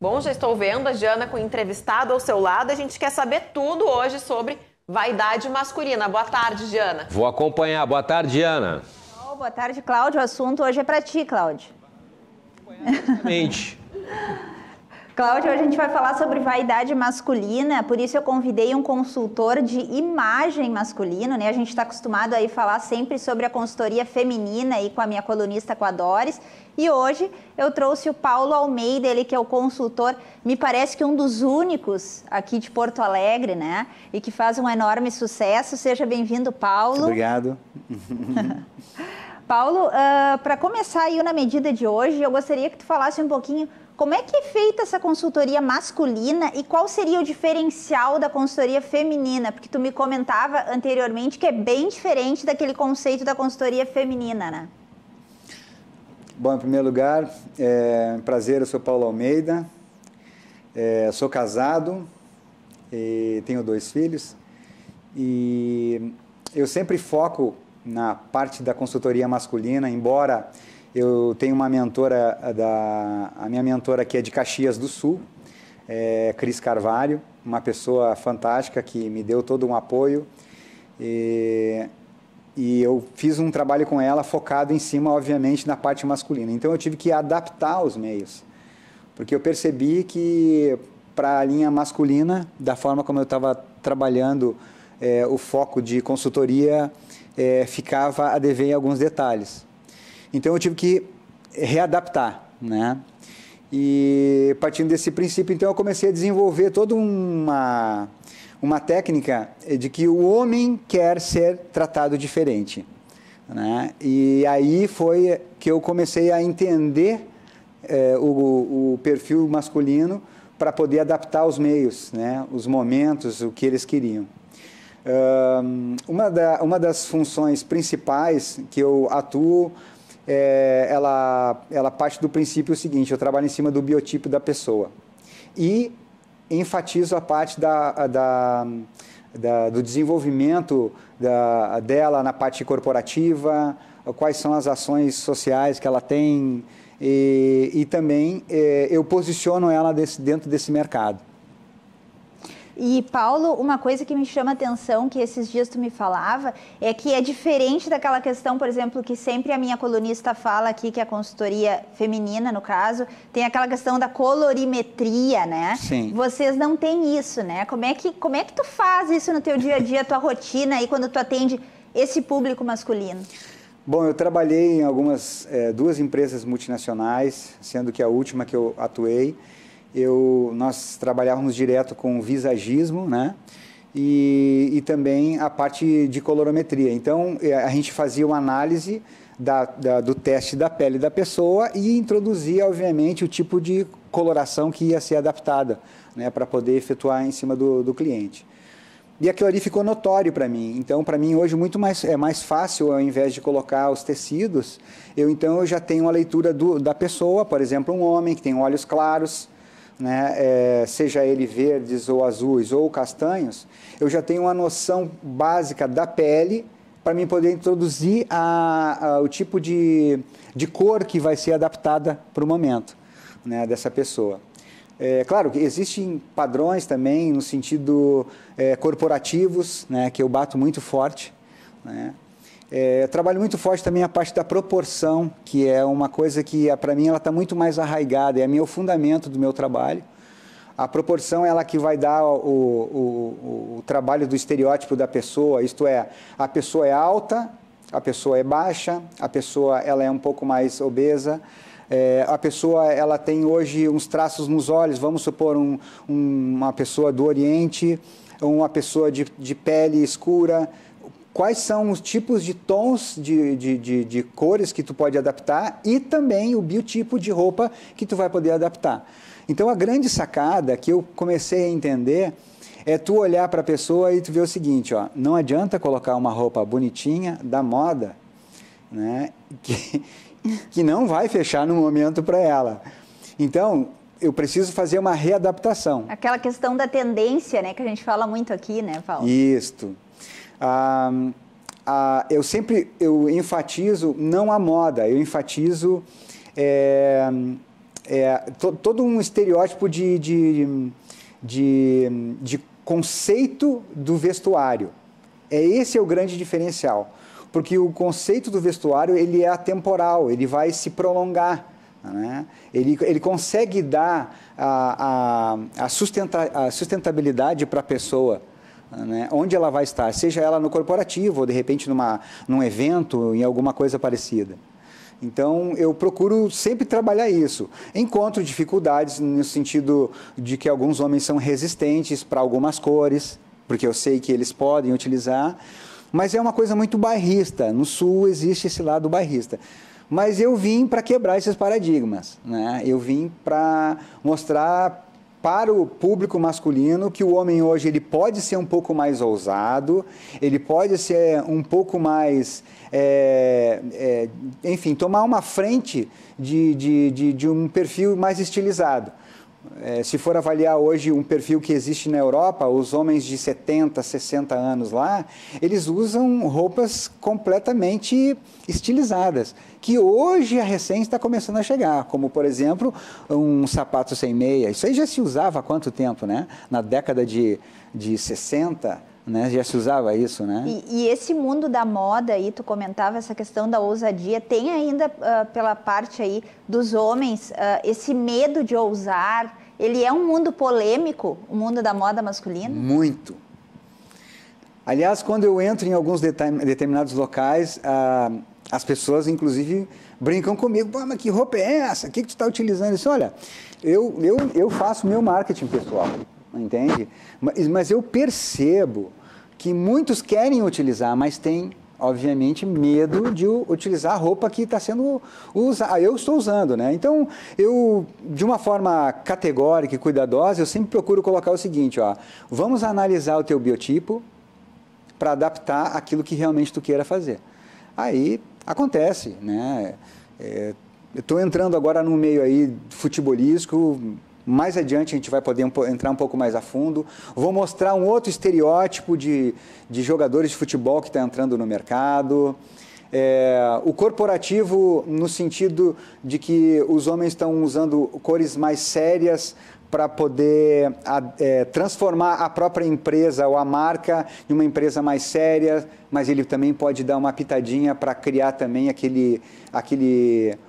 Bom, já estou vendo a Diana com o entrevistado ao seu lado. A gente quer saber tudo hoje sobre vaidade masculina. Boa tarde, Diana. Vou acompanhar. Boa tarde, Diana. Oh, boa tarde, Cláudio. O assunto hoje é para ti, Cláudio. Exatamente. Cláudio, hoje a gente vai falar sobre vaidade masculina, por isso eu convidei um consultor de imagem masculina, né? A gente está acostumado aí a falar sempre sobre a consultoria feminina aí com a minha colunista, com a Doris, e hoje eu trouxe o Paulo Almeida, ele que é o consultor, me parece que um dos únicos aqui de Porto Alegre, né? E que faz um enorme sucesso. Seja bem-vindo, Paulo. Obrigado. Paulo, para começar aí na medida de hoje, eu gostaria que tu falasse um pouquinho como é que é feita essa consultoria masculina e qual seria o diferencial da consultoria feminina? Porque tu me comentava anteriormente que é bem diferente daquele conceito da consultoria feminina, né? Bom, em primeiro lugar, prazer, eu sou Paulo Almeida, sou casado e tenho 2 filhos e eu sempre foco na parte da consultoria masculina, embora eu tenho uma mentora, a minha mentora aqui é de Caxias do Sul, Cris Carvalho, uma pessoa fantástica que me deu todo um apoio e eu fiz um trabalho com ela focado em cima, obviamente, na parte masculina. Então eu tive que adaptar os meios, porque eu percebi que para a linha masculina, da forma como eu estava trabalhando, o foco de consultoria ficava a dever em alguns detalhes. Então eu tive que readaptar, né? E partindo desse princípio, então eu comecei a desenvolver toda uma técnica de que o homem quer ser tratado diferente, né? E aí foi que eu comecei a entender o perfil masculino para poder adaptar os meios, né? Os momentos, o que eles queriam. Uma das funções principais que eu atuo ela parte do princípio seguinte: eu trabalho em cima do biotipo da pessoa e enfatizo a parte do desenvolvimento dela na parte corporativa, quais são as ações sociais que ela tem e também eu posiciono ela dentro desse mercado. E, Paulo, uma coisa que me chama a atenção, que esses dias tu me falava, é que é diferente daquela questão, por exemplo, que sempre a minha colunista fala aqui, que é a consultoria feminina, no caso, tem aquela questão da colorimetria, né? Sim. Vocês não têm isso, né? Como é que tu faz isso no teu dia a dia, tua rotina, aí, quando tu atende esse público masculino? Bom, eu trabalhei em algumas, 2 empresas multinacionais, sendo que a última que eu atuei, nós trabalhávamos direto com visagismo, né? E também a parte de colorimetria. Então, a gente fazia uma análise do teste da pele da pessoa e introduzia, obviamente, o tipo de coloração que ia ser adaptada, né? Para poder efetuar em cima do cliente. E aquilo ali ficou notório para mim. Então, para mim, hoje, é mais fácil, ao invés de colocar os tecidos, eu já tenho a leitura da pessoa, por exemplo, um homem que tem olhos claros, né, seja ele verdes ou azuis ou castanhos, eu já tenho uma noção básica da pele para mim poder introduzir o tipo de cor que vai ser adaptada para o momento, né, dessa pessoa. Claro que existem padrões também no sentido corporativos, né, que eu bato muito forte, né. Trabalho muito forte também a parte da proporção, que é uma coisa que, para mim, ela está muito mais arraigada, é o fundamento do meu trabalho. A proporção é ela que vai dar o trabalho do estereótipo da pessoa, isto é, a pessoa é alta, a pessoa é baixa, a pessoa ela é um pouco mais obesa, a pessoa ela tem hoje uns traços nos olhos, vamos supor uma pessoa do Oriente, uma pessoa de pele escura. Quais são os tipos de tons de cores que tu pode adaptar e também o biotipo de roupa que tu vai poder adaptar. Então, a grande sacada que eu comecei a entender é tu olhar para a pessoa e tu ver o seguinte, ó, não adianta colocar uma roupa bonitinha, da moda, né, que não vai fechar no momento para ela. Então, eu preciso fazer uma readaptação. Aquela questão da tendência, né, que a gente fala muito aqui, né, Paulo? Isto. Eu enfatizo não a moda, eu enfatizo todo um estereótipo de conceito do vestuário. Esse é o grande diferencial, porque o conceito do vestuário ele é atemporal, ele vai se prolongar, né? Ele consegue dar a sustentabilidade para a pessoa, né? Onde ela vai estar, seja ela no corporativo ou de repente num evento, em alguma coisa parecida. Então, eu procuro sempre trabalhar isso. Encontro dificuldades no sentido de que alguns homens são resistentes para algumas cores, porque eu sei que eles podem utilizar, mas é uma coisa muito bairrista. No Sul existe esse lado bairrista. Mas eu vim para quebrar esses paradigmas, né? Eu vim para mostrar para o público masculino que o homem hoje ele pode ser um pouco mais ousado, ele pode ser um pouco mais, enfim, tomar uma frente de um perfil mais estilizado. Se for avaliar hoje um perfil que existe na Europa, os homens de 70, 60 anos lá, eles usam roupas completamente estilizadas, que hoje a recém está começando a chegar, como, por exemplo, um sapato sem meia. Isso aí já se usava há quanto tempo, né? Na década de 60, né? Já se usava isso, né? E esse mundo da moda aí, tu comentava essa questão da ousadia, tem ainda pela parte aí dos homens esse medo de ousar. Ele é um mundo polêmico, o mundo da moda masculina? Muito. Aliás, quando eu entro em alguns determinados locais, as pessoas, inclusive, brincam comigo. Pô, mas que roupa é essa? O que tu está utilizando? Isso, olha, eu faço meu marketing pessoal, entende? Mas eu percebo que muitos querem utilizar, mas têm, obviamente, medo de utilizar a roupa que está sendo usada. Eu estou usando, né? Então, eu, de uma forma categórica e cuidadosa, eu sempre procuro colocar o seguinte, ó, vamos analisar o teu biotipo para adaptar aquilo que realmente tu queira fazer. Aí, acontece, né? Eu estou entrando agora no meio aí futebolístico. Mais adiante a gente vai poder entrar um pouco mais a fundo. Vou mostrar um outro estereótipo de jogadores de futebol que está entrando no mercado. O corporativo, no sentido de que os homens estão usando cores mais sérias para poder transformar a própria empresa ou a marca em uma empresa mais séria, mas ele também pode dar uma pitadinha para criar também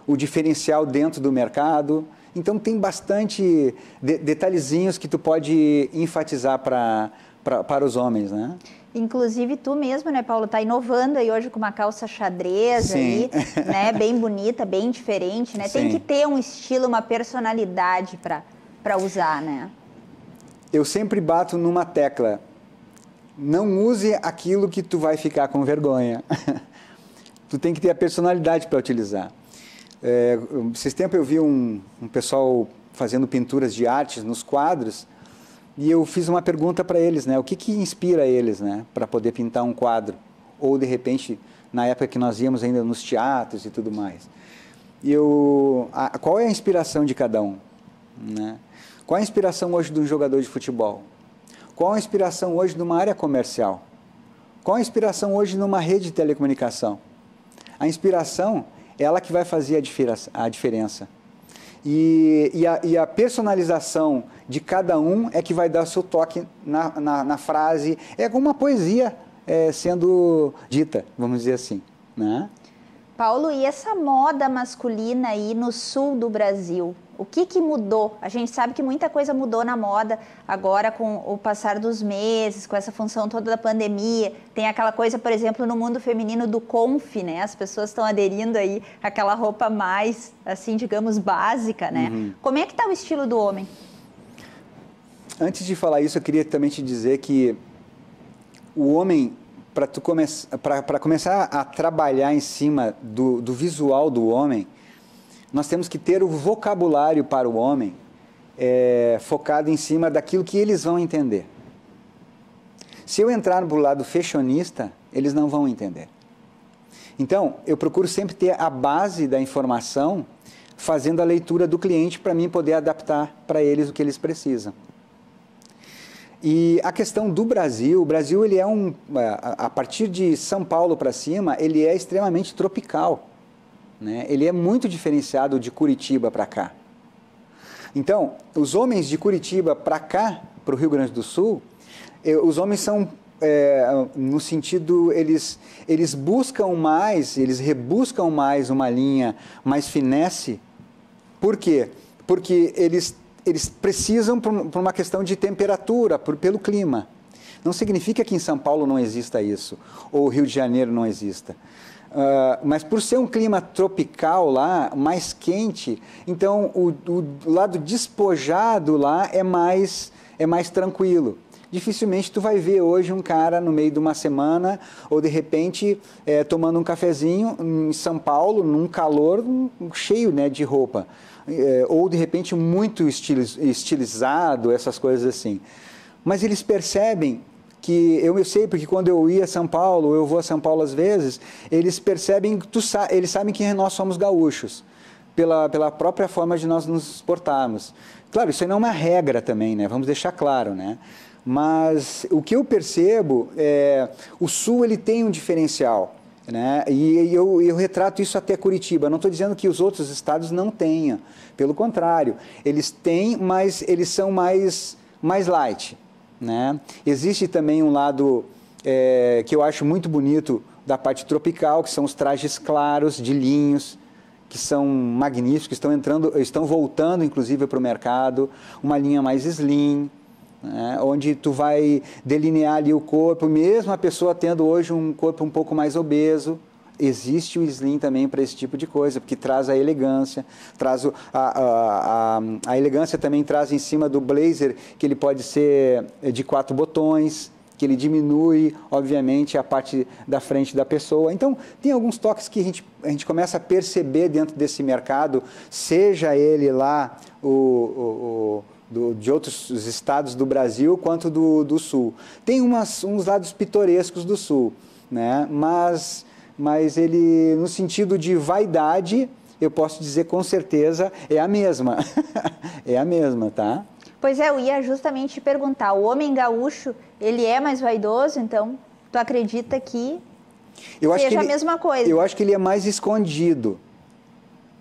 o diferencial dentro do mercado. Então, tem bastante detalhezinhos que tu pode enfatizar para os homens, né? Inclusive, tu mesmo, né, Paulo, tá inovando aí hoje com uma calça xadrez aí, né, bem bonita, bem diferente, né? Sim. Tem que ter um estilo, uma personalidade para usar, né? Eu sempre bato numa tecla. Não use aquilo que tu vai ficar com vergonha. Tu tem que ter a personalidade para utilizar. Esses tempos eu vi um pessoal fazendo pinturas de artes nos quadros e eu fiz uma pergunta para eles, né? O que inspira eles, né? Para poder pintar um quadro? Ou, de repente, na época que nós íamos ainda nos teatros e tudo mais. E qual é a inspiração de cada um, né? Qual é a inspiração hoje de um jogador de futebol? Qual a inspiração hoje numa área comercial? Qual a inspiração hoje numa rede de telecomunicação? A inspiração é ela que vai fazer a diferença. E a personalização de cada um é que vai dar o seu toque na frase. É como uma poesia sendo dita, vamos dizer assim, né? Paulo, e essa moda masculina aí no sul do Brasil? O que mudou? A gente sabe que muita coisa mudou na moda agora com o passar dos meses, com essa função toda da pandemia. Tem aquela coisa, por exemplo, no mundo feminino do conf, né? As pessoas estão aderindo aí àquela roupa mais, assim, digamos, básica, né? Uhum. Como é que está o estilo do homem? Antes de falar isso, eu queria também te dizer que o homem, para começar a trabalhar em cima do visual do homem, nós temos que ter o vocabulário para o homem focado em cima daquilo que eles vão entender. Se eu entrar no lado fashionista, eles não vão entender. Então, eu procuro sempre ter a base da informação, fazendo a leitura do cliente para mim poder adaptar para eles o que eles precisam. E a questão do Brasil, o Brasil ele a partir de São Paulo para cima, ele é extremamente tropical, né? Ele é muito diferenciado de Curitiba para cá. Então, os homens de Curitiba para cá, para o Rio Grande do Sul, os homens são, no sentido, eles buscam mais, eles rebuscam mais uma linha mais finesse. Por quê? Porque eles precisam por uma questão de temperatura, pelo clima. Não significa que em São Paulo não exista isso, ou Rio de Janeiro não exista. Mas por ser um clima tropical lá, mais quente, então o lado despojado lá é mais tranquilo. Dificilmente tu vai ver hoje um cara no meio de uma semana ou de repente tomando um cafezinho em São Paulo, num calor cheio, né, de roupa. Ou de repente muito estilizado, essas coisas assim. Mas eles percebem que, eu sei, porque quando eu ia a São Paulo, eu vou a São Paulo às vezes, eles percebem, eles sabem que nós somos gaúchos, pela própria forma de nós nos portarmos. Claro, isso aí não é uma regra também, né? Vamos deixar claro, né? Mas o que eu percebo o Sul ele tem um diferencial, né? E eu retrato isso até Curitiba. Não estou dizendo que os outros estados não tenham, pelo contrário, eles têm, mas eles são mais light, né? Existe também um lado que eu acho muito bonito da parte tropical, que são os trajes claros de linhos, que são magníficos, estão voltando inclusive para o mercado, uma linha mais slim, né? Onde tu vai delinear ali o corpo, mesmo a pessoa tendo hoje um corpo um pouco mais obeso, existe o slim também para esse tipo de coisa, porque traz a elegância, traz a elegância também traz em cima do blazer, que ele pode ser de 4 botões, que ele diminui, obviamente, a parte da frente da pessoa. Então, tem alguns toques que a gente começa a perceber dentro desse mercado, seja ele lá de outros estados do Brasil, quanto do Sul. Tem uns lados pitorescos do Sul, né? Mas ele, no sentido de vaidade, eu posso dizer com certeza, é a mesma. É a mesma, tá? Pois eu ia justamente te perguntar, o homem gaúcho, ele é mais vaidoso, então tu acredita que seja a mesma coisa? Eu acho que ele é mais escondido,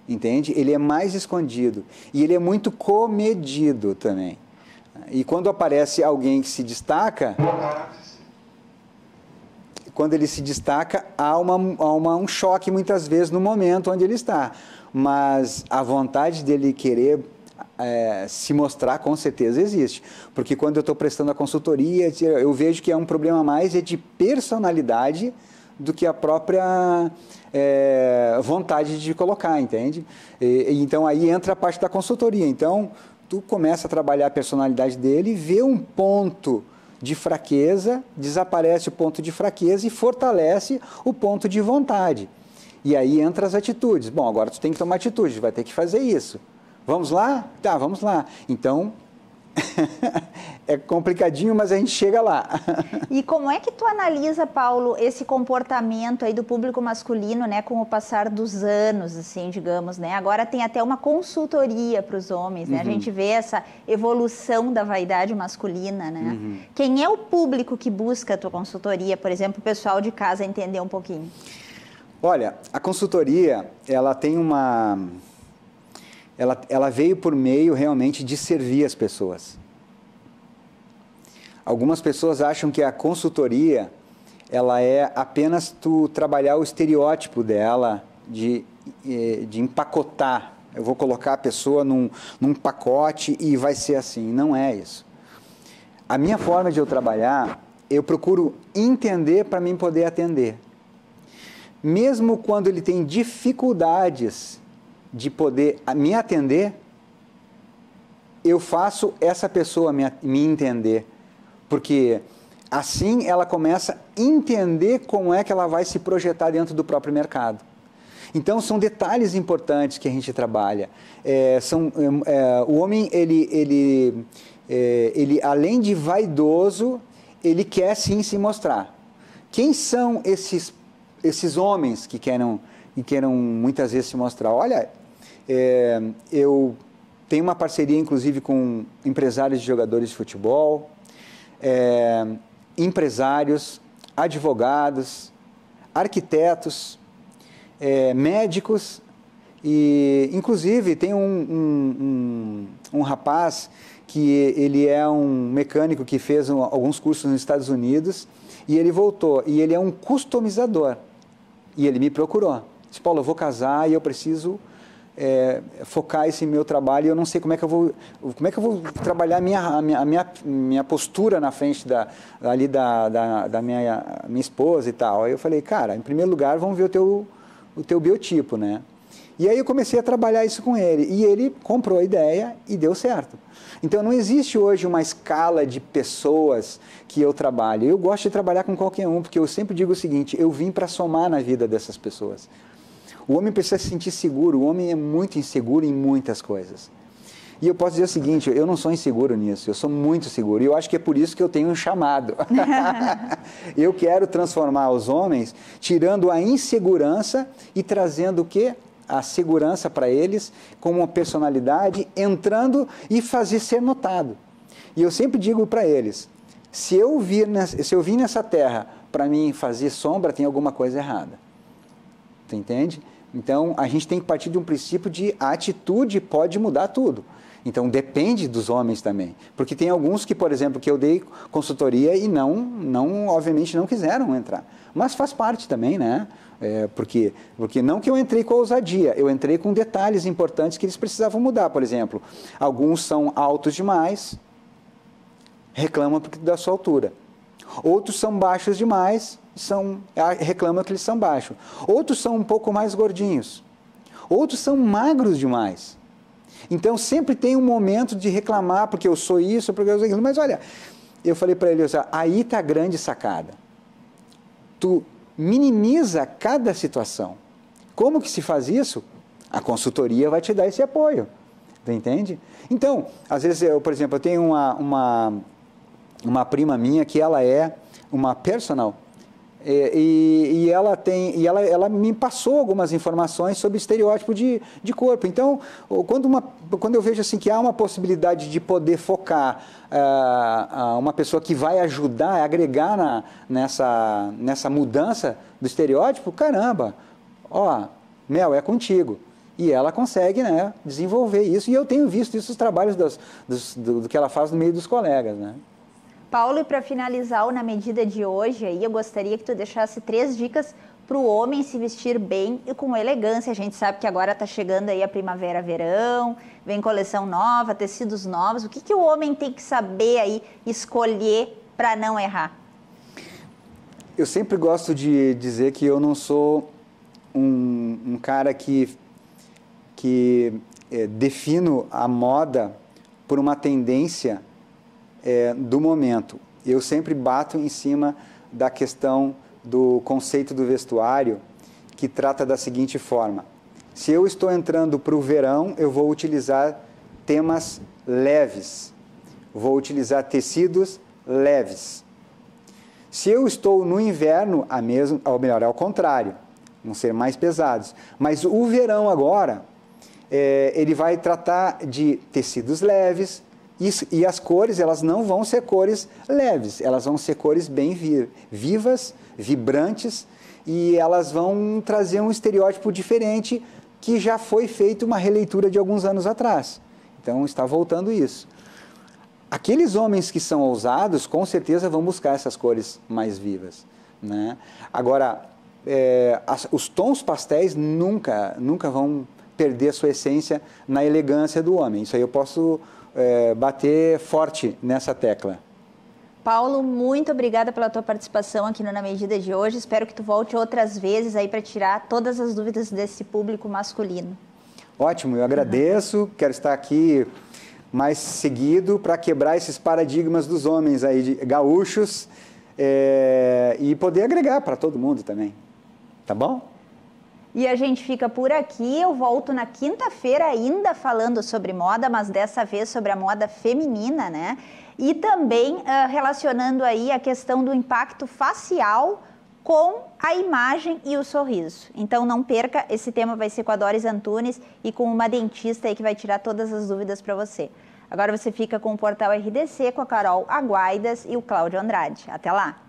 entende? Ele é mais escondido e ele é muito comedido também. E quando aparece alguém que se destaca... Quando ele se destaca, há um choque muitas vezes no momento onde ele está. Mas a vontade dele querer se mostrar, com certeza existe. Porque quando eu estou prestando a consultoria, eu vejo que é um problema mais de personalidade do que a própria vontade de colocar, entende? Então aí entra a parte da consultoria. Então tu começa a trabalhar a personalidade dele e vê um ponto de fraqueza, desaparece o ponto de fraqueza e fortalece o ponto de vontade. E aí entra as atitudes. Bom, agora tu tem que tomar atitude, vai ter que fazer isso. Vamos lá? Tá, vamos lá. Então, é complicadinho, mas a gente chega lá. E como é que tu analisa, Paulo, esse comportamento aí do público masculino, né, com o passar dos anos, assim, digamos, né? Agora tem até uma consultoria para os homens, né? Uhum. A gente vê essa evolução da vaidade masculina, né? Uhum. Quem é o público que busca a tua consultoria, por exemplo, o pessoal de casa entender um pouquinho? Olha, a consultoria, ela tem ela veio por meio realmente de servir as pessoas. Algumas pessoas acham que a consultoria, ela é apenas tu trabalhar o estereótipo dela, de empacotar. Eu vou colocar a pessoa num pacote e vai ser assim. Não é isso. A minha forma de eu trabalhar, eu procuro entender para mim poder atender. Mesmo quando ele tem dificuldades de poder me atender, eu faço essa pessoa me entender, porque assim ela começa a entender como é que ela vai se projetar dentro do próprio mercado. Então são detalhes importantes que a gente trabalha. O homem, ele além de vaidoso, ele quer sim se mostrar. Quem são esses homens que queiram muitas vezes se mostrar? Olha, eu tenho uma parceria, inclusive, com empresários de jogadores de futebol, empresários, advogados, arquitetos, médicos E, inclusive, tem um rapaz que ele é um mecânico que fez alguns cursos nos Estados Unidos e ele voltou. E ele é um customizador. E ele me procurou. Disse, Paulo, eu vou casar e eu preciso focar esse meu trabalho e eu não sei como é que eu vou trabalhar minha postura na frente da minha esposa e tal. Aí eu falei, cara, em primeiro lugar, vamos ver o teu biotipo, né? E aí eu comecei a trabalhar isso com ele. E ele comprou a ideia e deu certo. Então não existe hoje uma escala de pessoas que eu trabalho. Eu gosto de trabalhar com qualquer um, porque eu sempre digo o seguinte, eu vim para somar na vida dessas pessoas. O homem precisa se sentir seguro, o homem é muito inseguro em muitas coisas. E eu posso dizer o seguinte, eu não sou inseguro nisso, eu sou muito seguro. E eu acho que é por isso que eu tenho um chamado. Eu quero transformar os homens, tirando a insegurança e trazendo o quê? A segurança para eles, com uma personalidade, entrando e fazer ser notado. E eu sempre digo para eles, se eu vim nessa terra para mim fazer sombra, tem alguma coisa errada. Tu entende? Então, a gente tem que partir de um princípio de a atitude pode mudar tudo. Então, depende dos homens também. Porque tem alguns que, por exemplo, que eu dei consultoria e obviamente não quiseram entrar. Mas faz parte também, né? Porque não que eu entrei com ousadia, eu entrei com detalhes importantes que eles precisavam mudar. Por exemplo, alguns são altos demais, reclamam da sua altura. Outros são baixos demais, reclamam que eles são baixos. Outros são um pouco mais gordinhos. Outros são magros demais. Então, sempre tem um momento de reclamar, porque eu sou isso, porque eu sou aquilo. Mas olha, eu falei para ele, aí está a grande sacada. Tu minimiza cada situação. Como que se faz isso? A consultoria vai te dar esse apoio. Tu entende? Então, às vezes, por exemplo, eu tenho uma prima minha que ela é uma personal e ela me passou algumas informações sobre estereótipo de corpo. Então, quando eu vejo assim que há uma possibilidade de poder focar uma pessoa que vai ajudar, agregar nessa mudança do estereótipo, caramba, Mel, é contigo. E ela consegue, né, desenvolver isso. E eu tenho visto isso nos trabalhos do que ela faz no meio dos colegas, né? Paulo, e para finalizar Na Medida de hoje, aí eu gostaria que tu deixasse 3 dicas para o homem se vestir bem e com elegância. A gente sabe que agora está chegando aí a primavera, verão, vem coleção nova, tecidos novos. O que o homem tem que saber aí escolher para não errar? Eu sempre gosto de dizer que eu não sou um cara que defino a moda por uma tendência do momento. Eu sempre bato em cima da questão do conceito do vestuário, que trata da seguinte forma. Se eu estou entrando para o verão, eu vou utilizar temas leves. Vou utilizar tecidos leves. Se eu estou no inverno, ou melhor, ao contrário, vão ser mais pesados. Mas o verão agora, ele vai tratar de tecidos leves, e as cores, elas não vão ser cores leves, elas vão ser cores bem vivas, vibrantes, e elas vão trazer um estereótipo diferente que já foi feito uma releitura de alguns anos atrás. Então, está voltando isso. Aqueles homens que são ousados, com certeza vão buscar essas cores mais vivas, né? Agora, os tons pastéis nunca vão perder a sua essência na elegância do homem. Isso aí eu posso bater forte nessa tecla. Paulo, muito obrigada pela tua participação aqui no Na Medida de hoje. Espero que tu volte outras vezes aí para tirar todas as dúvidas desse público masculino. Ótimo, eu agradeço. Quero estar aqui mais seguido para quebrar esses paradigmas dos homens aí gaúchos e poder agregar para todo mundo também. Tá bom? E a gente fica por aqui. Eu volto na quinta-feira ainda falando sobre moda, mas dessa vez sobre a moda feminina, né? E também relacionando aí a questão do impacto facial com a imagem e o sorriso. Então não perca, esse tema vai ser com a Doris Antunes e com uma dentista aí que vai tirar todas as dúvidas para você. Agora você fica com o Portal RDC, com a Carol Aguaidas e o Cláudio Andrade. Até lá!